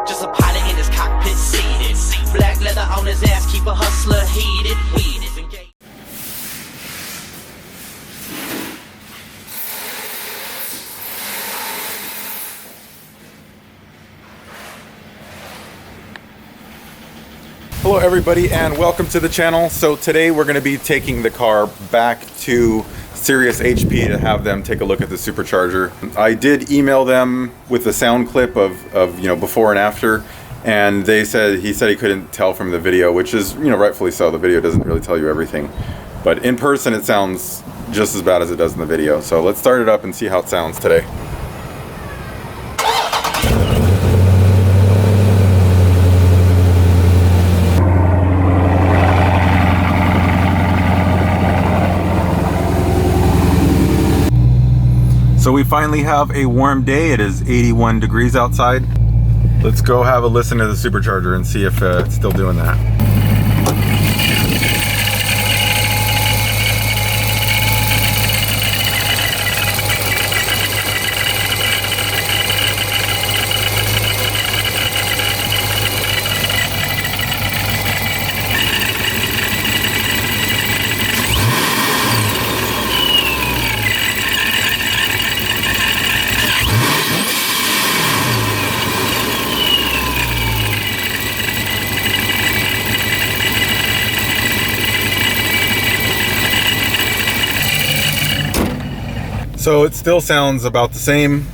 Just a pilot in his cockpit seated. Black leather on his ass, keep a hustler heated. Weed is engaged. Hello everybody and welcome to the channel. So today we're going to be taking the car back to Sirius HP to have them take a look at the supercharger. I did email them with a sound clip of before and after, and he said he couldn't tell from the video, which is rightfully so. The video doesn't really tell you everything, but in person it sounds just as bad as it does in the video. So let's start it up and see how it sounds today. So we finally have a warm day. It is 81 degrees outside. Let's go have a listen to the supercharger and see if it's still doing that. So it still sounds about the same.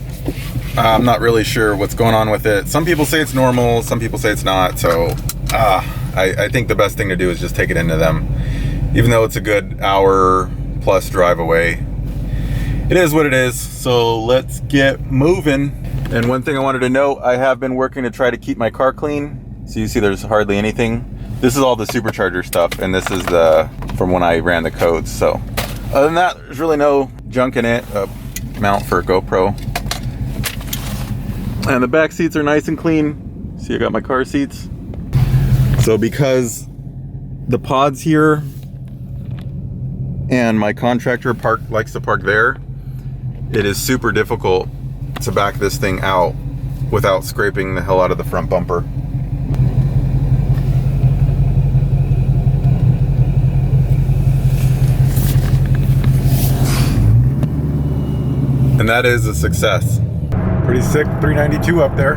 I'm not really sure what's going on with it. Some people say it's normal, some people say it's not. So I think the best thing to do is just take it into them. Even though it's a good hour plus drive away, it is what it is. So let's get moving. And one thing I wanted to note, I have been working to try to keep my car clean. So you see there's hardly anything. This is all the supercharger stuff, and this is from when I ran the codes. So other than that, there's really no junk in it. A mount for a GoPro. And the back seats are nice and clean. See, I got my car seats. So because the pod's here and my contractor likes to park there, it is super difficult to back this thing out without scraping the hell out of the front bumper. And that is a success. Pretty sick 392 up there.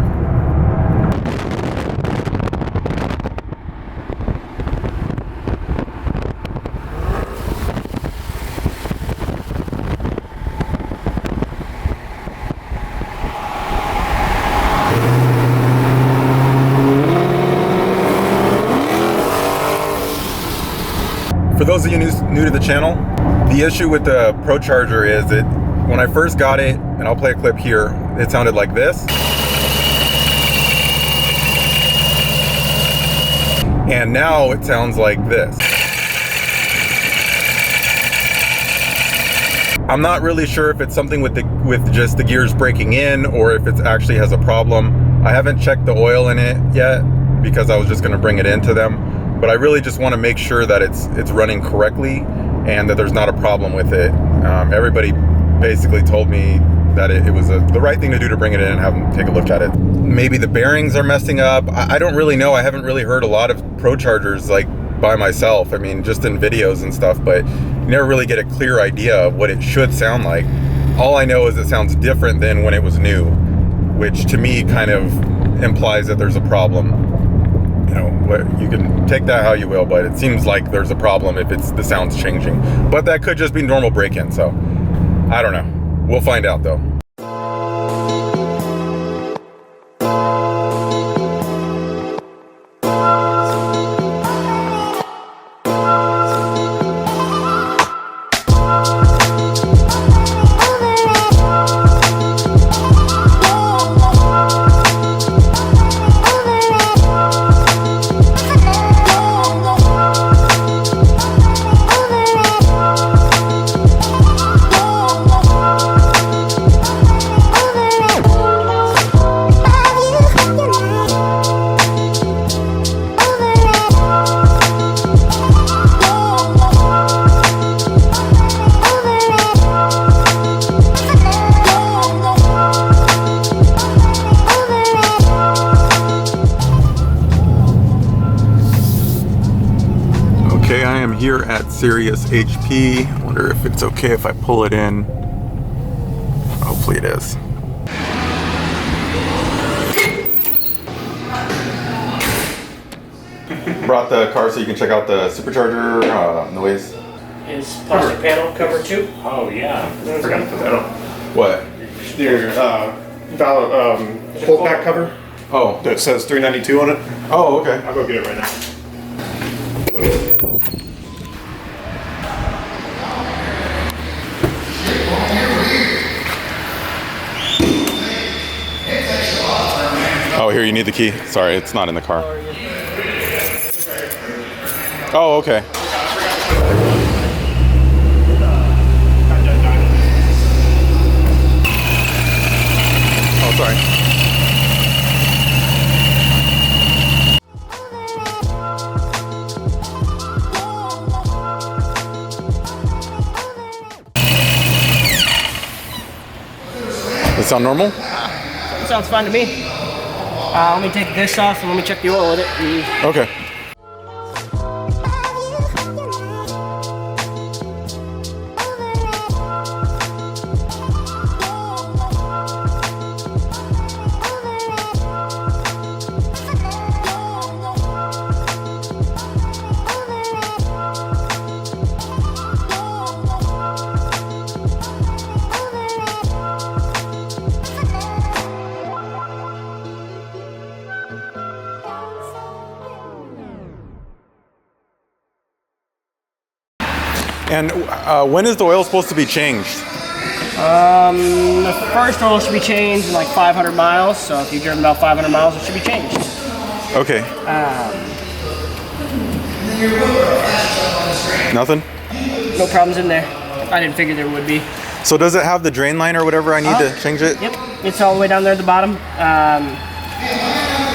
For those of you new to the channel, the issue with the Procharger is that when I first got it, and I'll play a clip here, it sounded like this. And now it sounds like this. I'm not really sure if it's something with just the gears breaking in, or if it actually has a problem. I haven't checked the oil in it yet because I was just going to bring it into them. But I really just want to make sure that it's running correctly and that there's not a problem with it. Everybody basically told me that it was the right thing to do to bring it in and have them take a look at it. Maybe the bearings are messing up. I don't really know. I haven't really heard a lot of Prochargers like by myself. I mean, just in videos and stuff, but you never really get a clear idea of what it should sound like. All I know is it sounds different than when it was new, which to me kind of implies that there's a problem. You can take that how you will, but it seems like there's a problem if the sound's changing. But that could just be normal break-in, so I don't know. We'll find out though. here at Sirius HP. I wonder if it's okay if I pull it in. Hopefully it is. Brought the car so you can check out the supercharger noise. Is plastic panel cover too? Oh yeah, I forgot to put that on. What? Your full pack cover Oh. that says 392 on it. Oh, okay. I'll go get it right now. Oh, here, you need the key. Sorry, it's not in the car. Oh, okay. Oh, sorry. Does it sound normal? Sounds fine to me. Let me take this off and let me check the oil with it. Okay. And when is the oil supposed to be changed? The first oil should be changed in like 500 miles. So if you've driven about 500 miles, it should be changed. Okay. Nothing? No problems in there. I didn't figure there would be. So does it have the drain line or whatever I need to change it? Yep, it's all the way down there at the bottom.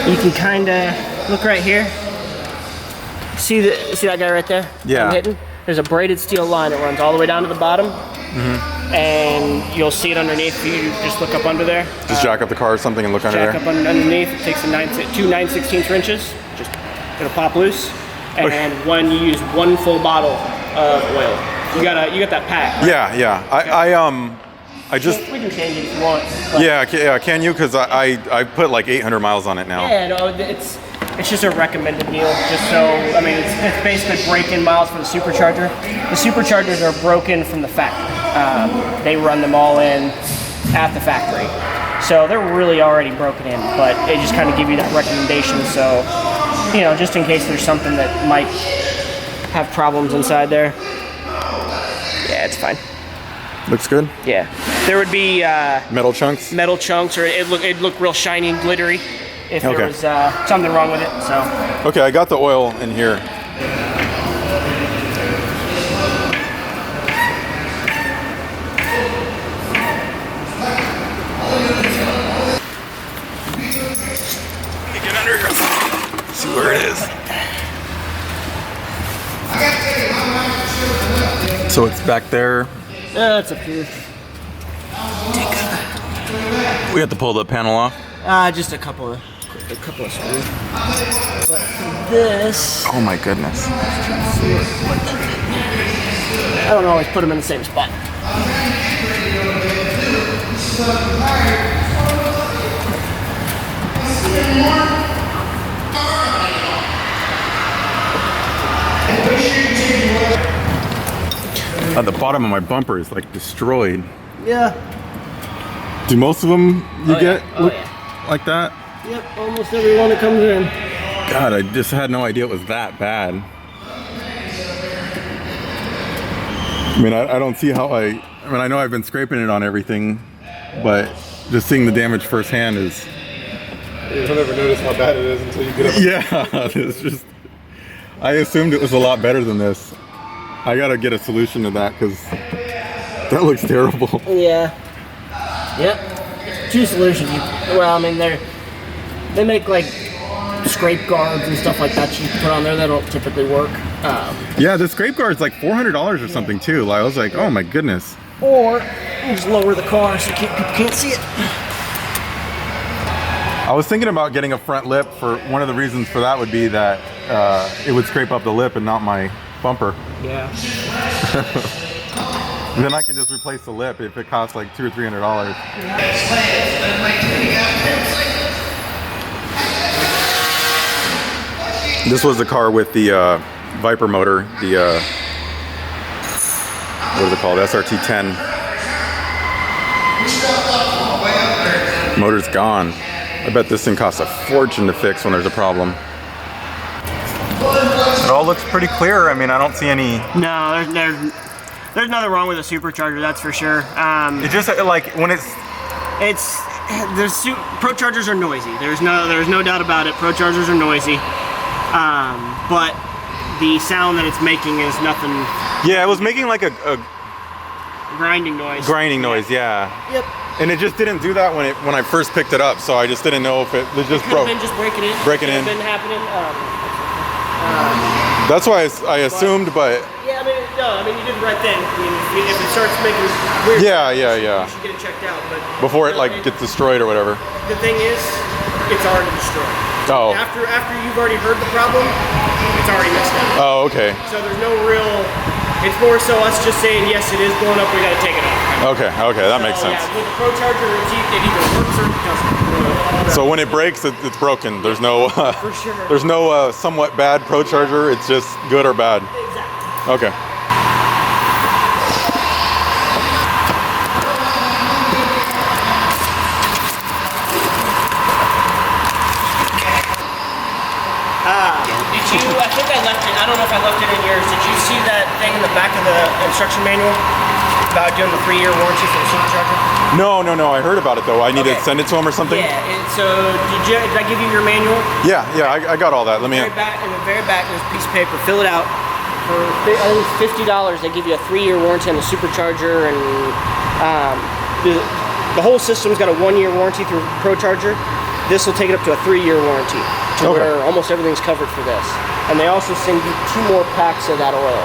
You can kind of look right here. See that guy right there? Yeah. I'm hitting? There's a braided steel line that runs all the way down to the bottom. And you'll see it underneath. You just look up under there. Just jack up the car or something and look under Jack there? up underneath. It takes two 9/16 wrenches. Just it'll pop loose. And when you use one full bottle of oil, you got that pack. Right? Yeah. I just. We can change it if you want. But Yeah. Can you? Because I put like 800 miles on it now. yeah, no, it's just a recommended deal. Just so I mean, it's basically break-in miles for the supercharger. The superchargers are broken from the factory. They run them all in at the factory, so they're really already broken in. But they just kind of give you that recommendation. So just in case there's something that might have problems inside there. Yeah, it's fine. Looks good. Yeah, there would be Metal chunks. or it'd look real shiny and glittery if there Okay. was something wrong with it. So Okay, I got the oil in here. Get under here. See where it is. So it's back there. it's up here. We have to pull the panel off. Just a couple of screws. But for this, Oh my goodness. I don't always put them in the same spot. The bottom of my bumper is like destroyed. Yeah. Do most of them you get Oh, look yeah. like that? Yep, almost everyone that comes in. God, I just had no idea it was that bad. I mean, I don't see how I mean, I know I've been scraping it on everything, but just seeing the damage firsthand is... You'll never notice how bad it is until you get up. Yeah, it's just... I assumed it was a lot better than this. I gotta get a solution to that because that looks terrible. Yeah. Yep. Two solutions. Well, I mean, they make like scrape guards and stuff like that you can put on there that don't typically work. Yeah, the scrape guard's like $400 or something too. I was like, oh my goodness. Or you just lower the car so people can't see it. I was thinking about getting a front lip. For one of the reasons for that would be that it would scrape up the lip and not my bumper. Yeah. Then I can just replace the lip if it costs like $200 or $300. This was the car with the Viper motor, the what is it called? SRT10. Motor's gone. I bet this thing costs a fortune to fix when there's a problem. It all looks pretty clear. I mean, I don't see any. No, there's nothing wrong with a supercharger, that's for sure. It just like when it's Prochargers are noisy. There's no doubt about it. Prochargers are noisy, but the sound that it's making is nothing. Yeah, it was making like a grinding noise. Grinding noise, yeah. Yep. And it just didn't do that when I first picked it up, so I just didn't know if it just broke. Been just breaking in. Breaking in. Been happening. That's why I assumed, but yeah, I mean, no, I mean you did the right thing. I mean, if it starts making weird, yeah. you should get it checked out. But before it like gets destroyed or whatever. The thing is, it's already destroyed. Oh. After you've already heard the problem, it's already messed up. Oh, okay. So there's no real. It's more so us just saying yes, it is blowing up. We got to take it off. Okay, that makes sense. Yeah, with the Procharger, it either works or it doesn't. So when it breaks, it's broken. There's no For sure. There's no somewhat bad Procharger. It's just good or bad. Exactly. Okay. I think I left it. I don't know if I left it in yours. Did you see that thing in the back of the instruction manual about doing the 3-year warranty for the supercharger? No. I heard about it though. I need to send it to him or something. Yeah. So did I give you your manual? Yeah. I got all that. Let me. In the very back, there's a piece of paper. Fill it out. For I think it's $50, they give you a 3-year warranty on the supercharger, and the whole system's got a 1-year warranty through Procharger. This will take it up to a 3-year warranty, to where almost everything's covered for this. And they also send you 2 more packs of that oil.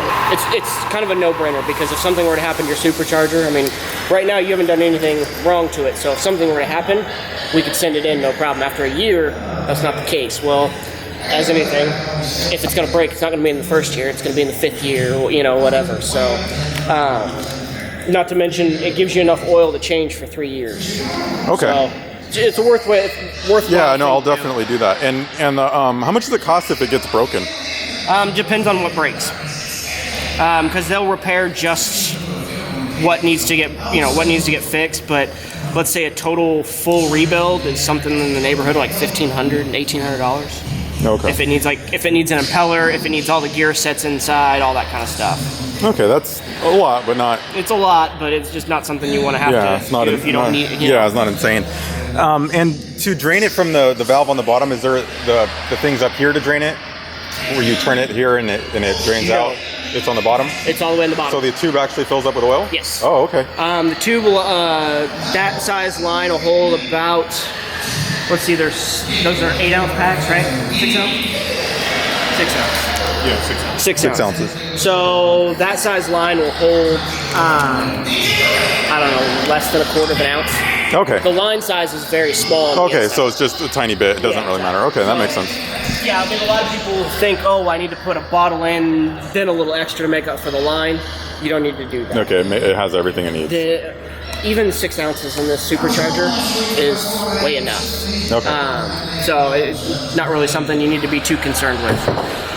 It's kind of a no-brainer, because if something were to happen to your supercharger, I mean, right now you haven't done anything wrong to it, so if something were to happen, we could send it in, no problem. After a year, that's not the case. Well, as anything, if it's going to break, it's not going to be in the 1st year, it's going to be in the 5th year, you know, whatever. So, not to mention, it gives you enough oil to change for 3 years. Okay. So, it's a worthwhile. Yeah, no, I'll definitely do that. And how much does it cost if it gets broken? Depends on what breaks. Because they'll repair just what needs to get fixed. But let's say a total full rebuild is something in the neighborhood of like $1,500 and $1,800. Okay. If it needs an impeller, if it needs all the gear sets inside, all that kind of stuff. Okay, that's a lot, but not. It's a lot, but it's just not something you want to have to do if you don't need. Yeah, it's not insane. And to drain it from the valve on the bottom, is there the things up here to drain it, where you turn it here and it drains out? It's on the bottom? It's all the way in the bottom. So the tube actually fills up with oil? Yes. Oh, okay. The tube will, that size line will hold about, let's see, those are 8-ounce packs, right? 6 ounce? 6 ounce. Yeah, 6 ounces. 6 ounces. So that size line will hold, I don't know, less than 1/4 ounce. Okay. The line size is very small. Okay, so it's just a tiny bit. It doesn't really matter. Okay, that makes sense. Yeah, I mean, a lot of people think, oh, I need to put a bottle in, then a little extra to make up for the line. You don't need to do that. Okay, it has everything it needs. Even 6 ounces in this supercharger is way enough. Okay. So it's not really something you need to be too concerned with.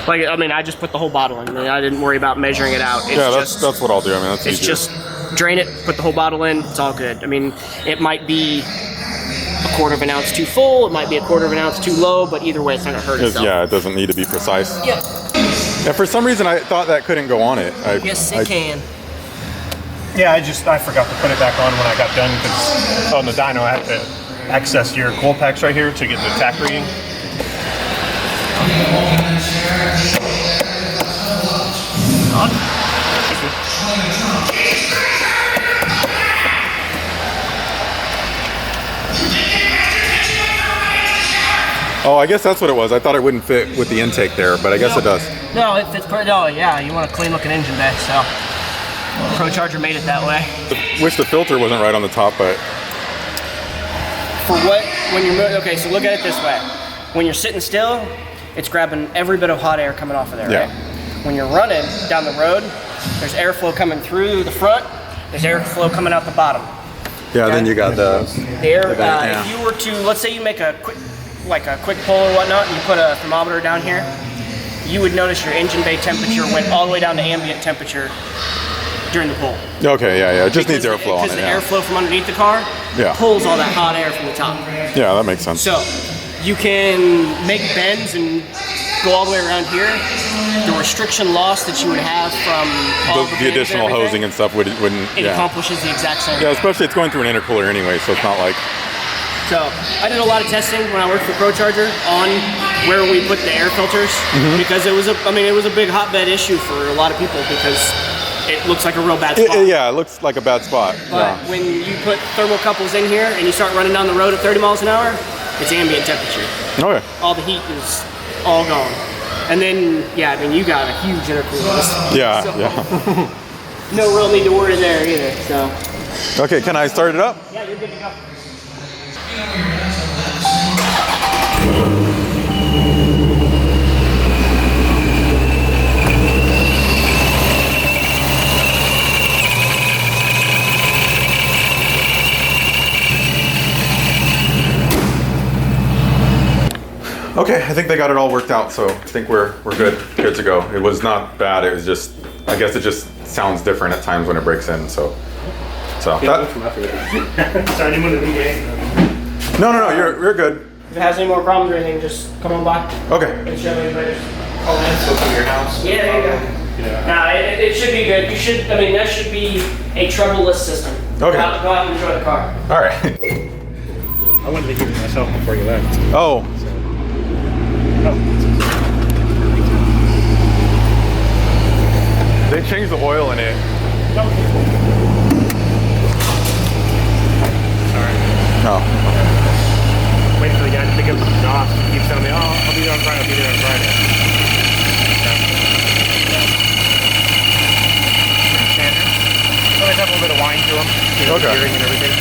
Like, I mean, I just put the whole bottle in. I didn't worry about measuring it out. It's that's what I'll do. I mean, that's it's easier. just drain it, put the whole bottle in. It's all good. I mean, it might be 1/4 ounce too full. It might be 1/4 ounce too low. But either way, it's not gonna hurt itself. Yeah, it doesn't need to be precise. Yeah. And for some reason, I thought that couldn't go on it. Yes, it can. Yeah, I forgot to put it back on when I got done, because on the dyno I have to access your coil packs right here to get the tach reading. Oh, I guess that's what it was. I thought it wouldn't fit with the intake there, but I guess it does. No, it fits. No, yeah, you want a clean looking engine bay, so Procharger made it that way. Wish the filter wasn't right on the top, but For what, when you're, okay, so look at it this way. When you're sitting still, it's grabbing every bit of hot air coming off of there, Yeah. right? when you're running down the road, there's airflow coming through the front, there's airflow coming out the bottom. Yeah, then you got the air. yeah. If you were to, let's say you make a quick pull or whatnot, and you put a thermometer down here, you would notice your engine bay temperature went all the way down to ambient temperature during the pull. Okay, yeah. It just needs airflow on it. Because the airflow from underneath the car pulls all that hot air from the top. Yeah, that makes sense. So you can make bends and go all the way around here. The restriction loss that you would have from all the additional hosing and stuff wouldn't. It accomplishes the exact same. Yeah, especially it's going through an intercooler anyway, so it's not like. So I did a lot of testing when I worked for Procharger on where we put the air filters because it was a big hotbed issue for a lot of people because it looks like a real bad spot. Yeah, it looks like a bad spot. But when you put thermocouples in here and you start running down the road at 30 miles an hour, it's ambient temperature. Okay. All the heat is all gone. And then, you got a huge intercooler. Yeah, so, yeah. No real need to worry there either, so. Okay, can I start it up? Yeah, you're good to go. Okay, I think they got it all worked out, so I think we're good to go. It was not bad. It was just, I guess it just sounds different at times when it breaks in. So that. Sorry, I didn't want to be gay. No, you're good. If it has any more problems or anything, just come on by. Okay. And show me later. Oh, that's so from your house. Yeah, there you go. Yeah. Nah, it should be good. You should, that should be a troubleless system. Okay. Go out and enjoy the car. All right. I wanted to give it myself before you left. Oh. They changed the oil in it. Sorry. No. Waiting for the guy to pick up the off. He keeps telling me, I'll be there on Friday, I'll be there on Friday. Always have a little bit of wine to them. Okay. Gearing and everything.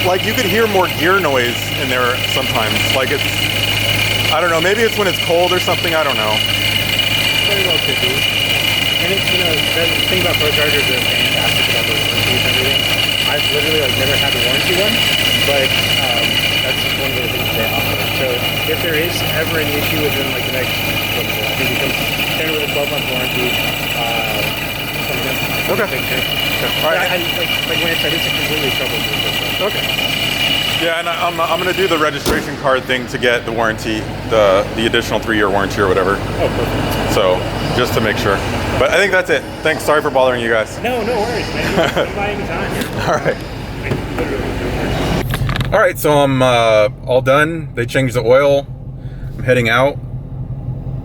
Well, you could hear more gear noise in there sometimes. Like it's, I don't know, maybe it's when it's cold or something, I don't know. Very well could be. And it's, the thing about Prochargers is fantastic about the warranties and everything. I've literally never had a warranty one, but that's just one of the things they offer. So if there is ever an issue within the next, I think it comes standard with a 12-month warranty. Okay. All right. Like when I said, it's a completely troublesome system. Okay. Yeah, and I'm gonna do the registration card thing to get the warranty, the additional 3-year warranty or whatever. Oh, perfect. So just to make sure. But I think that's it. Thanks. Sorry for bothering you guys. No worries, man. Come by anytime here. All right. All right. So I'm all done. They changed the oil. I'm heading out.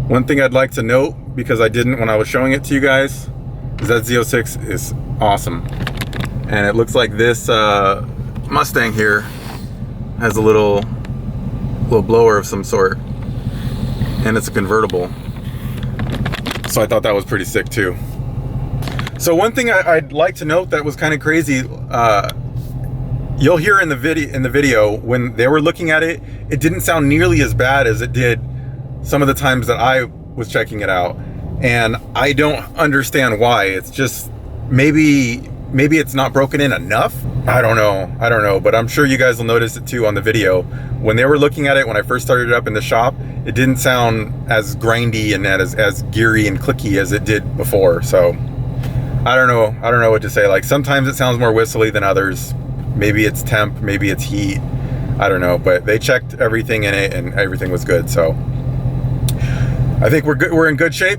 One thing I'd like to note, because I didn't when I was showing it to you guys, is that Z06 is awesome, and it looks like this Mustang here has a little blower of some sort, and it's a convertible, so I thought that was pretty sick too. So one thing I'd like to note that was kind of crazy, you'll hear in the video when they were looking at it, it didn't sound nearly as bad as it did some of the times that I was checking it out, and I don't understand why. It's just maybe it's not broken in enough. I don't know, but I'm sure you guys will notice it too on the video. When they were looking at it, when I first started it up in the shop, it didn't sound as grindy and as geary and clicky as it did before. So I don't know what to say. Like sometimes it sounds more whistly than others. Maybe it's temp, maybe it's heat. I don't know, but they checked everything in it and everything was good. So I think we're good. We're in good shape.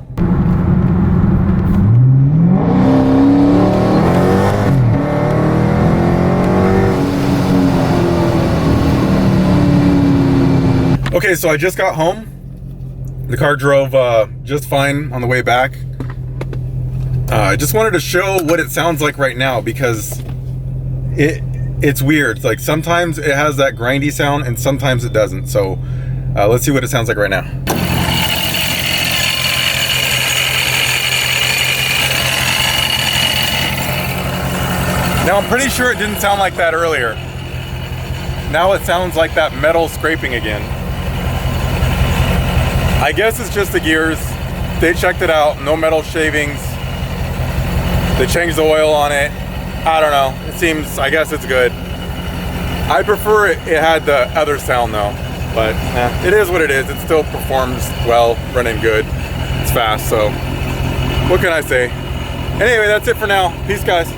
Okay, so I just got home. The car drove just fine on the way back. I just wanted to show what it sounds like right now because it's weird. It's like sometimes it has that grindy sound and sometimes it doesn't. So let's see what it sounds like right now. Now I'm pretty sure it didn't sound like that earlier. Now it sounds like that metal scraping again. I guess it's just the gears. They checked it out, no metal shavings. They changed the oil on it. I don't know, it seems, I guess it's good. I prefer it had the other sound though, but it is what it is. It still performs well, running good. It's fast, so what can I say? Anyway, that's it for now. Peace, guys.